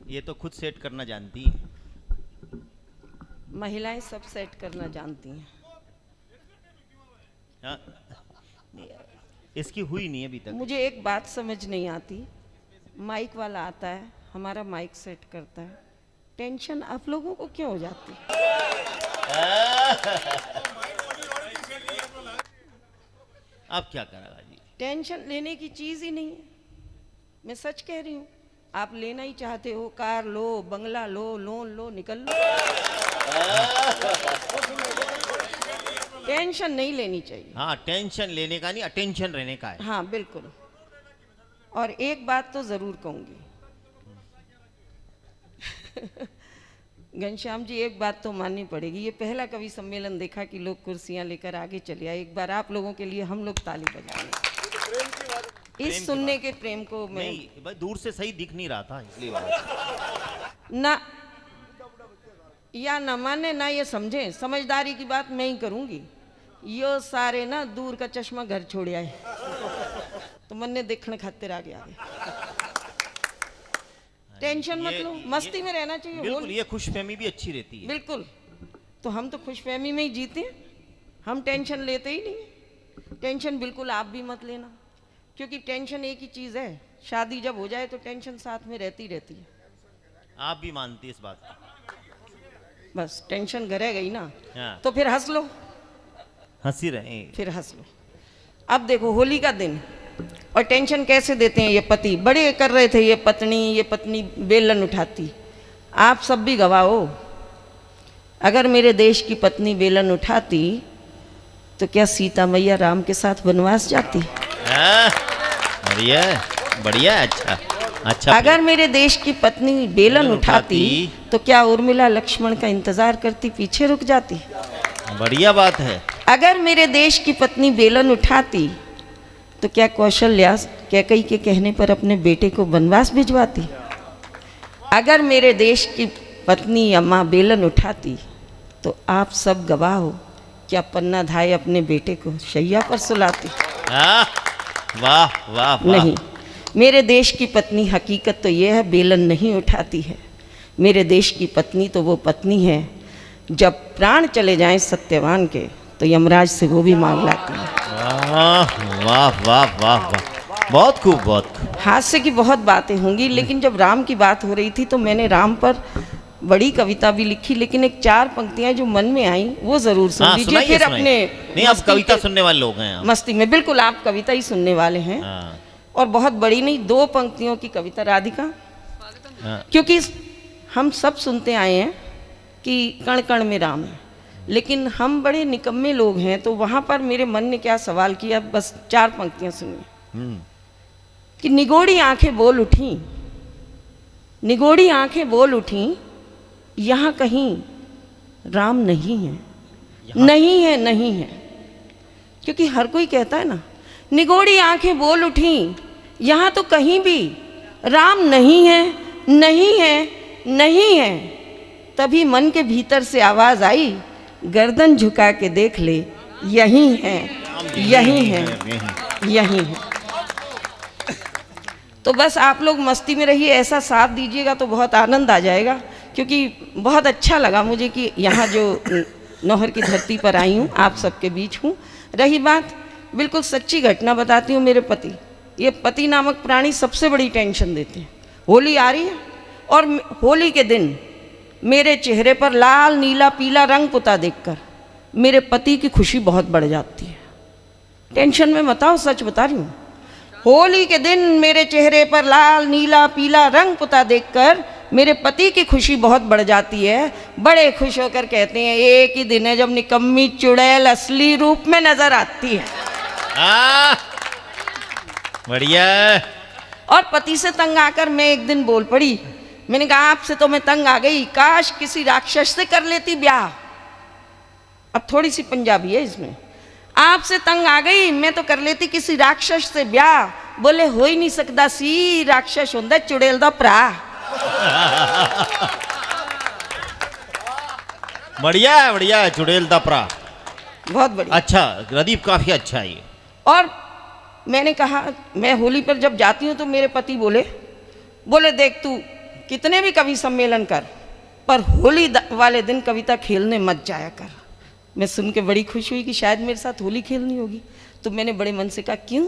ये तो खुद सेट करना जानती है। महिलाएं सब सेट करना जानती हैं। हाँ, इसकी हुई नहीं अभी तक। मुझे एक बात समझ नहीं आती, माइक वाला आता है, हमारा माइक सेट करता है, टेंशन आप लोगों को क्यों हो जाती है? अब क्या करेगा जी? टेंशन लेने की चीज ही नहीं है, मैं सच कह रही हूँ। आप लेना ही चाहते हो, कार लो, बंगला लो, लोन लो, निकल लो। टेंशन नहीं लेनी चाहिए। हाँ, टेंशन लेने का नहीं, अटेंशन रहने का है। हाँ बिल्कुल। और एक बात तो जरूर कहूंगी घनश्याम जी, एक बात तो माननी पड़ेगी, ये पहला कवि सम्मेलन देखा कि लोग कुर्सियां लेकर आगे चले आए। एक बार आप लोगों के लिए हम लोग ताली बजाएंगे। इस सुनने के प्रेम को मैं नहीं, भाई दूर से सही दिख नहीं रहा था इसलिए बात। ना या न माने ना ये समझे, समझदारी की बात मैं ही करूंगी। यो सारे ना दूर का चश्मा घर छोड़ आए तो मन ने देखने खातिर आ गया। टेंशन मत लो, मस्ती में रहना चाहिए। बिल्कुल, ये खुशफहमी भी अच्छी रहती है। बिल्कुल, तो हम तो खुशफहमी में ही जीते हैं, हम टेंशन लेते ही नहीं। टेंशन बिल्कुल आप भी मत लेना, क्योंकि टेंशन एक ही चीज है, शादी जब हो जाए तो टेंशन साथ में रहती रहती है। आप भी मानती है इस बात को? बस टेंशन घरे गई ना, हाँ। तो फिर हंस लो, हंसी रहे। फिर हंस लो। अब देखो होली का दिन, और टेंशन कैसे देते हैं ये पति, बड़े कर रहे थे ये पत्नी बेलन उठाती। आप सब भी गवाह हो, अगर मेरे देश की पत्नी बेलन उठाती तो क्या सीता मैया राम के साथ वनवास जाती? बढ़िया बढ़िया, अच्छा अच्छा। अगर मेरे देश की पत्नी बेलन उठाती तो क्या उर्मिला लक्ष्मण का इंतजार करती, पीछे रुक जाती? बढ़िया बात है। अगर मेरे देश की पत्नी बेलन उठाती तो क्या कौशल्या कैकई के कहने पर अपने बेटे को वनवास भिजवाती? अगर मेरे देश की पत्नी अम्मा बेलन उठाती तो आप सब गवाह हो, क्या पन्ना धाय अपने बेटे को शैया पर सुलाती? वाह वाह वाह। नहीं, मेरे देश की पत्नी हकीकत तो ये है बेलन नहीं उठाती है। मेरे देश की पत्नी तो वो पत्नी है, जब प्राण चले जाएं सत्यवान के तो यमराज से वो भी मांग लाती है। वाह वाह वाह वाह, बहुत खूब बहुत खूब। हास्य की बहुत बातें होंगी, लेकिन जब राम की बात हो रही थी तो मैंने राम पर बड़ी कविता भी लिखी, लेकिन एक 4 पंक्तियां जो मन में आई वो जरूर सुन लीजिए। सुनाइए, फिर सुनाइए। अपने नहीं, आप कविता सुनने वाले लोग हैं आप। मस्ती में, बिल्कुल आप कविता ही सुनने वाले हैं। हाँ। और बहुत बड़ी नहीं, 2 पंक्तियों की कविता, राधिका। हाँ। क्योंकि हम सब सुनते आए हैं कि कण कण में राम है, लेकिन हम बड़े निकम्मे लोग हैं, तो वहाँ पर मेरे मन ने क्या सवाल किया, बस 4 पंक्तियाँ सुनिए। कि निगोड़ी आंखें बोल उठी, निगोड़ी आंखें बोल उठी, यहाँ कहीं राम नहीं है, नहीं है, नहीं है। क्योंकि हर कोई कहता है ना, निगोड़ी आंखें बोल उठी, यहाँ तो कहीं भी राम नहीं है, नहीं है, नहीं है। तभी मन के भीतर से आवाज आई, गर्दन झुका के देख ले, यही है, यही है, यही है। तो बस आप लोग मस्ती में रहिए, ऐसा साथ दीजिएगा तो बहुत आनंद आ जाएगा। क्योंकि बहुत अच्छा लगा मुझे कि यहाँ जो नौहर की धरती पर आई हूँ, आप सबके बीच हूँ। रही बात, बिल्कुल सच्ची घटना बताती हूँ। मेरे पति, ये पति नामक प्राणी सबसे बड़ी टेंशन देते हैं। होली आ रही है और होली के दिन मेरे चेहरे पर लाल नीला पीला रंग पुता देखकर मेरे पति की खुशी बहुत बढ़ जाती है। टेंशन में मत आओ, सच बता रही हूँ। होली के दिन मेरे चेहरे पर लाल नीला पीला रंग पुता देखकर मेरे पति की खुशी बहुत बढ़ जाती है। बड़े खुश होकर कहते हैं, एक ही दिन है जब निकम्मी चुड़ैल असली रूप में नजर आती है। बढ़िया। और पति से तंग आकर मैं एक दिन बोल पड़ी, मैंने कहा आपसे तो मैं तंग आ गई, काश किसी राक्षस से कर लेती ब्याह। अब थोड़ी सी पंजाबी है इसमें। आपसे तंग आ गई, मैं तो कर लेती किसी राक्षस से ब्याह। बोले हो ही नहीं सकता सी, राक्षस होंदा चुड़ैल दा भरा। बढ़िया है, बढ़िया है, चुड़ैल दा भरा, बहुत बढ़िया। अच्छा प्रदीप, काफी अच्छा है ये। और मैंने कहा, मैं होली पर जब जाती हूँ तो मेरे पति बोले देख तू कितने भी कवि सम्मेलन कर, पर होली वाले दिन कविता खेलने मत जाया कर। मैं सुन के बड़ी खुश हुई कि शायद मेरे साथ होली खेलनी होगी। तो मैंने बड़े मन से कहा क्यों?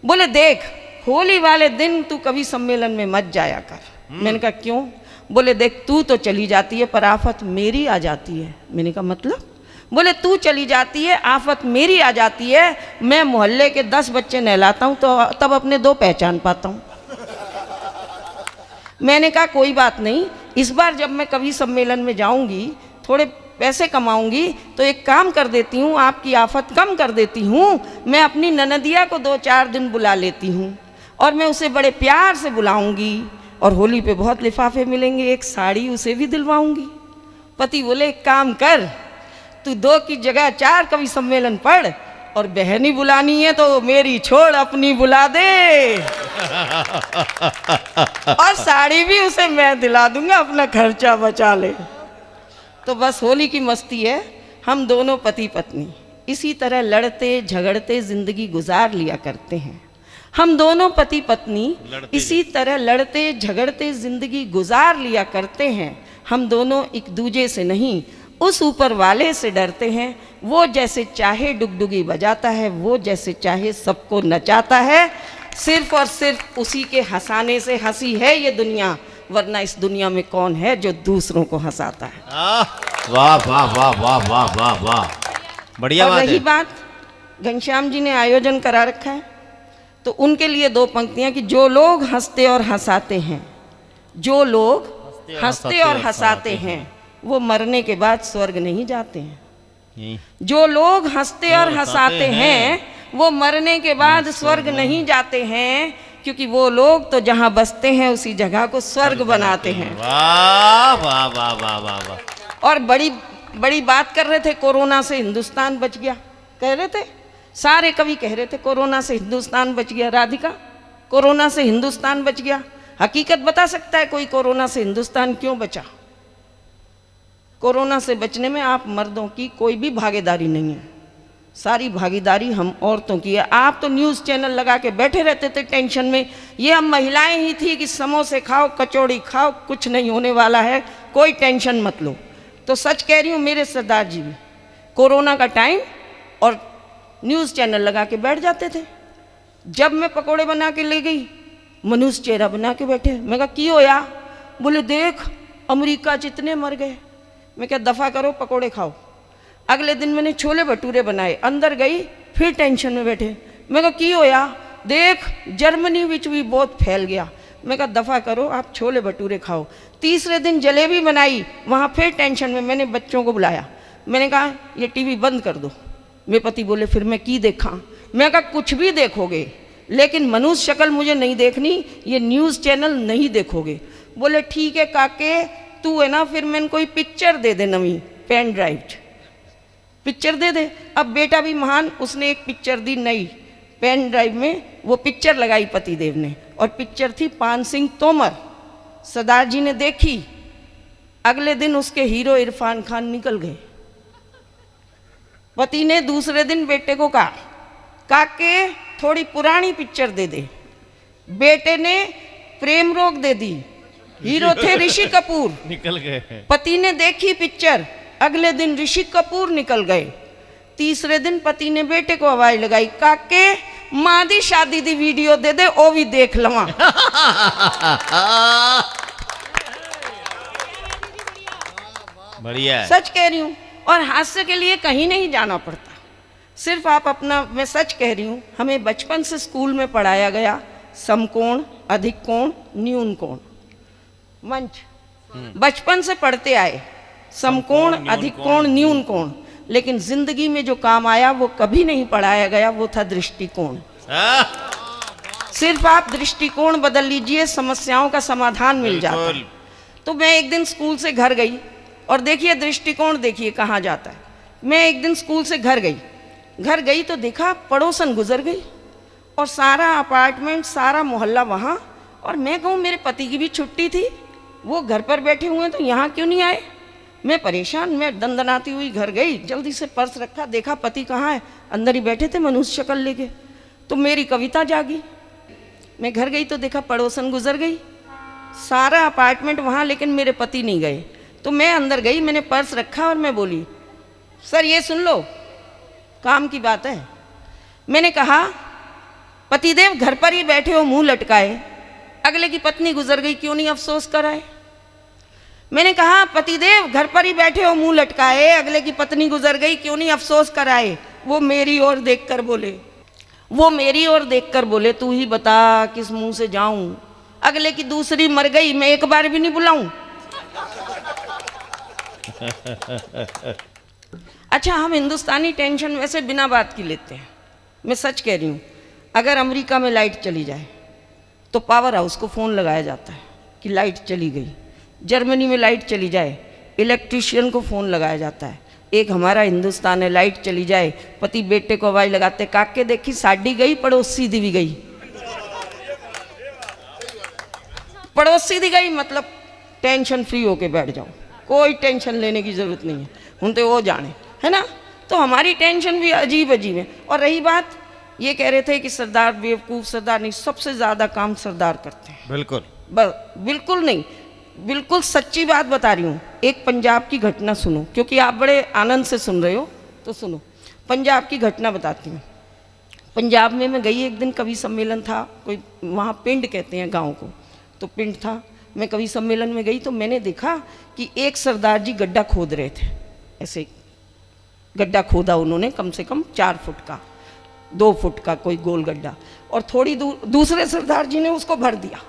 बोले देख, होली वाले दिन तू कवि सम्मेलन में मत जाया कर। मैंने कहा क्यों? बोले देख, तू तो चली जाती है पर आफत मेरी आ जाती है। मैंने कहा मतलब? बोले तू चली जाती है, आफत मेरी आ जाती है। मैं मोहल्ले के 10 बच्चे नहलाता हूँ तो तब अपने 2 पहचान पाता हूँ। मैंने कहा कोई बात नहीं, इस बार जब मैं कवि सम्मेलन में जाऊंगी, थोड़े पैसे कमाऊंगी, तो एक काम कर देती हूँ, आपकी आफत कम कर देती हूँ। मैं अपनी ननदिया को 2-4 दिन बुला लेती हूँ और मैं उसे बड़े प्यार से बुलाऊंगी और होली पे बहुत लिफाफे मिलेंगे, एक साड़ी उसे भी दिलवाऊंगी। पति बोले एक काम कर, तू 2 की जगह 4 कवि सम्मेलन पढ़ और बहनी बुलानी है तो मेरी छोड़ अपनी बुला दे और साड़ी भी उसे मैं दिला दूंगा, अपना खर्चा बचा ले। तो बस होली की मस्ती है। हम दोनों पति पत्नी इसी तरह लड़ते झगड़ते जिंदगी गुजार लिया करते हैं। हम दोनों पति पत्नी इसी तरह लड़ते झगड़ते जिंदगी गुजार लिया करते हैं। हम दोनों एक दूजे से नहीं, उस ऊपर वाले से डरते हैं। वो जैसे चाहे डुगडुगी बजाता है, वो जैसे चाहे सबको नचाता है। सिर्फ और सिर्फ उसी के हंसाने से हंसी है ये दुनिया, वरना इस दुनिया में कौन है जो दूसरों को हंसाता है। वाह वाह वाह वाह वाह वाह वाह, बढ़िया बात है। रही बात, घनश्याम जी ने आयोजन करा रखा है तो उनके लिए 2 पंक्तियां कि जो लोग हंसते और हंसाते हैं, जो लोग हंसते और हंसाते हैं, वो मरने के बाद स्वर्ग नहीं जाते हैं। जो लोग हंसते और हंसाते हैं, वो मरने के बाद स्वर्ग नहीं जाते हैं, क्योंकि वो लोग तो जहां बसते हैं उसी जगह को स्वर्ग बनाते हैं। वाह वाह वाह वाह वाह वाह। और बड़ी बड़ी बात कर रहे थे, कोरोना से हिंदुस्तान बच गया, कह रहे थे सारे कवि, कह रहे थे कोरोना से हिंदुस्तान बच गया। राधिका, कोरोना से हिंदुस्तान बच गया, हकीकत बता सकता है कोई कोरोना से हिंदुस्तान क्यों बचा? कोरोना से बचने में आप मर्दों की कोई भी भागीदारी नहीं है, सारी भागीदारी हम औरतों की है। आप तो न्यूज़ चैनल लगा के बैठे रहते थे टेंशन में, ये हम महिलाएं ही थी कि समोसे खाओ कचौड़ी खाओ, कुछ नहीं होने वाला है, कोई टेंशन मत लो। तो सच कह रही हूँ, मेरे सरदार जी भी कोरोना का टाइम और न्यूज़ चैनल लगा के बैठ जाते थे। जब मैं पकोड़े बना के ले गई, मनुष्य चेहरा बना के बैठे। मैं कहा की होया? बोले देख अमेरिका जितने मर गए। मैं क्या दफ़ा करो, पकोड़े खाओ। अगले दिन मैंने छोले भटूरे बनाए, अंदर गई फिर टेंशन में बैठे। मैं कहा की होया? देख जर्मनी विच भी बहुत फैल गया। मैं कहा दफ़ा करो, आप छोले भटूरे खाओ। तीसरे दिन जलेबी बनाई, वहाँ फिर टेंशन में। मैंने बच्चों को बुलाया, मैंने कहा ये टीवी बंद कर दो। मेरे पति बोले फिर मैं की देखा? मैं कहा कुछ भी देखोगे लेकिन मनुष्य शक्ल मुझे नहीं देखनी, ये न्यूज़ चैनल नहीं देखोगे। बोले ठीक है काके, तू है ना फिर मैंने कोई पिक्चर दे दे, नवी पेन ड्राइव पिक्चर दे दे। अब बेटा भी महान, उसने एक पिक्चर दी नई पेन ड्राइव में, वो पिक्चर लगाई पतिदेव ने, और पिक्चर थी पान सिंह तोमर। सरदार जी ने देखी, अगले दिन उसके हीरो इरफान खान निकल गए। पति ने दूसरे दिन बेटे को कहा काके थोड़ी पुरानी पिक्चर दे दे। बेटे ने प्रेम रोग दे दी, हीरो थे ऋषि कपूर, निकल गए। पति ने देखी पिक्चर, अगले दिन ऋषि कपूर निकल गए। तीसरे दिन पति ने बेटे को आवाज लगाई काके मां दी शादी दी वीडियो दे दे, ओ भी देख लवा। बढ़िया है। सच कह रही हूँ, और हास्य के लिए कहीं नहीं जाना पड़ता, सिर्फ आप अपना, मैं सच कह रही हूँ, हमें बचपन से स्कूल में पढ़ाया गया समकोण, अधिक कोण, न्यून कोण, मंच बचपन से पढ़ते आए, समकोण, अधिक कोण, न्यून कोण, लेकिन जिंदगी में जो काम आया वो कभी नहीं पढ़ाया गया, वो था दृष्टिकोण। सिर्फ आप दृष्टिकोण बदल लीजिए, समस्याओं का समाधान मिल जाता है। तो मैं एक दिन स्कूल से घर गई, और देखिए दृष्टिकोण देखिए कहाँ जाता है। मैं एक दिन स्कूल से घर गई तो देखा पड़ोसन गुजर गई, और सारा अपार्टमेंट, सारा मोहल्ला वहाँ, और मैं कहूँ मेरे पति की भी छुट्टी थी, वो घर पर बैठे हुए हैं तो यहाँ क्यों नहीं आए? मैं परेशान, मैं दंदनाती हुई घर गई, जल्दी से पर्स रखा, देखा पति कहाँ है, अंदर ही बैठे थे मनुष्य शक्ल लेके। तो मेरी कविता जागी। मैं घर गई तो देखा पड़ोसन गुजर गई, सारा अपार्टमेंट वहाँ, लेकिन मेरे पति नहीं गए। तो मैं अंदर गई, मैंने पर्स रखा और मैं बोली, सर ये सुन लो, काम की बात है। मैंने कहा, पतिदेव घर पर ही बैठे हो मुंह लटकाए, अगले की पत्नी गुजर गई, क्यों नहीं अफसोस कराए। मैंने कहा, पतिदेव घर पर ही बैठे हो मुंह लटकाए, अगले की पत्नी गुजर गई, क्यों नहीं अफसोस कराए। वो मेरी ओर देखकर बोले, तू ही बता किस मुंह से जाऊं, अगले की दूसरी मर गई, मैं एक बार भी नहीं बुलाऊं। अच्छा, हम हिंदुस्तानी टेंशन वैसे बिना बात की लेते हैं। मैं सच कह रही हूँ, अगर अमेरिका में लाइट चली जाए तो पावर हाउस को फ़ोन लगाया जाता है कि लाइट चली गई। जर्मनी में लाइट चली जाए, इलेक्ट्रीशियन को फ़ोन लगाया जाता है। एक हमारा हिंदुस्तान है, लाइट चली जाए, पति बेटे को आवाज़ लगाते, काके देखी साड़ी गई, पड़ोसी दी भी गई। पड़ोसी दी गई मतलब टेंशन फ्री होके बैठ जाओ, कोई टेंशन लेने की ज़रूरत नहीं है, हम तो वो जाने, है ना। तो हमारी टेंशन भी अजीब अजीब है। और रही बात, ये कह रहे थे कि सरदार बेवकूफ़, सरदार नहीं, सबसे ज़्यादा काम सरदार करते हैं। बिल्कुल बिल्कुल नहीं, बिल्कुल सच्ची बात बता रही हूँ। एक पंजाब की घटना सुनो, क्योंकि आप बड़े आनंद से सुन रहे हो तो सुनो। पंजाब की घटना बताती हूँ। पंजाब में मैं गई एक दिन, कवि सम्मेलन था, कोई वहाँ पिंड कहते हैं गाँव को, तो पिंड था। मैं कवि सम्मेलन में गई तो मैंने देखा कि एक सरदार जी गड्ढा खोद रहे थे। ऐसे गड्ढा खोदा उन्होंने, कम से कम 4 फुट का, 2 फुट का कोई गोल गड्ढा, और थोड़ी दूर दूसरे सरदार जी ने उसको भर दिया।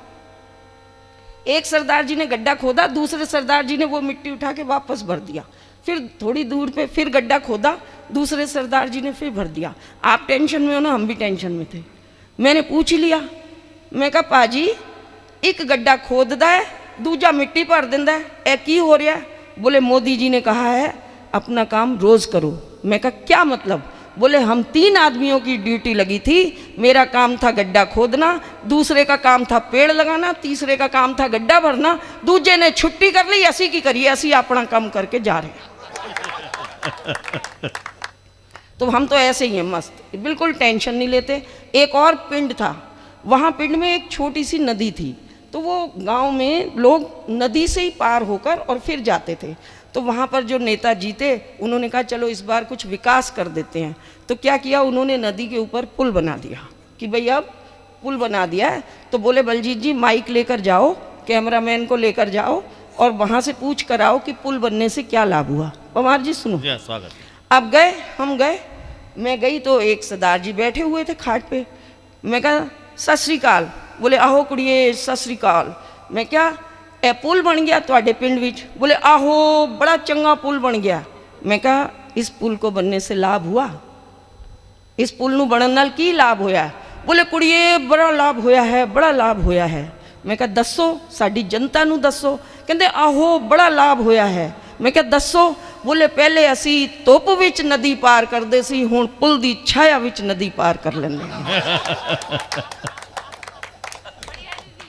एक सरदार जी ने गड्ढा खोदा, दूसरे सरदार जी ने वो मिट्टी उठा के वापस भर दिया। फिर थोड़ी दूर पे फिर गड्ढा खोदा, दूसरे सरदार जी ने फिर भर दिया। आप टेंशन में हो ना, हम भी टेंशन में थे। मैंने पूछ लिया, मैं कहा पाजी एक गड्ढा खोददा है, दूजा मिट्टी भर दिंदा है, ए की हो रहा है। बोले मोदी जी ने कहा है अपना काम रोज करो। मैं कहा क्या मतलब। बोले हम 3 आदमियों की ड्यूटी लगी थी, मेरा काम था गड्ढा खोदना, दूसरे का काम था पेड़ लगाना, तीसरे का काम था गड्ढा भरना, दूजे ने छुट्टी कर ली, असी की करिए, असी अपना काम करके जा रहे हैं। तो हम तो ऐसे ही हैं, मस्त, बिल्कुल टेंशन नहीं लेते। एक और पिंड था, वहाँ पिंड में एक छोटी सी नदी थी, तो वो गांव में लोग नदी से ही पार होकर और फिर जाते थे। तो वहाँ पर जो नेता जी थे, उन्होंने कहा चलो इस बार कुछ विकास कर देते हैं। तो क्या किया उन्होंने, नदी के ऊपर पुल बना दिया कि भाई अब पुल बना दिया है। तो बोले बलजीत जी माइक लेकर जाओ, कैमरामैन को लेकर जाओ और वहाँ से पूछ कर आओ कि पुल बनने से क्या लाभ हुआ। पवार जी सुनो। स्वागत। अब गए, हम गए, मैं गई तो एक सरदार जी बैठे हुए थे खाट पे। मैं कहा सत श्री अकाल। बोले आहो कुड़िए सत श्री अकाल। मैं क्या ए पुल बन गया तुहाडे पिंड विच। बोले आहो बड़ा चंगा पुल बन गया। मैं कहा इस पुल को बनने से लाभ हुआ, इस पुल नूं बनन नाल की लाभ होया। बोले कुड़िए बड़ा लाभ होया है, बड़ा लाभ होया है। मैं कहा दसो साडी जनता नूं दसो। कहंदे आहो बड़ा लाभ होया है। मैं कहा दसो। बोले पहले असी धुप विच नदी पार करदे सी, हुण पुल दी छाया विच नदी पार कर लैंदे।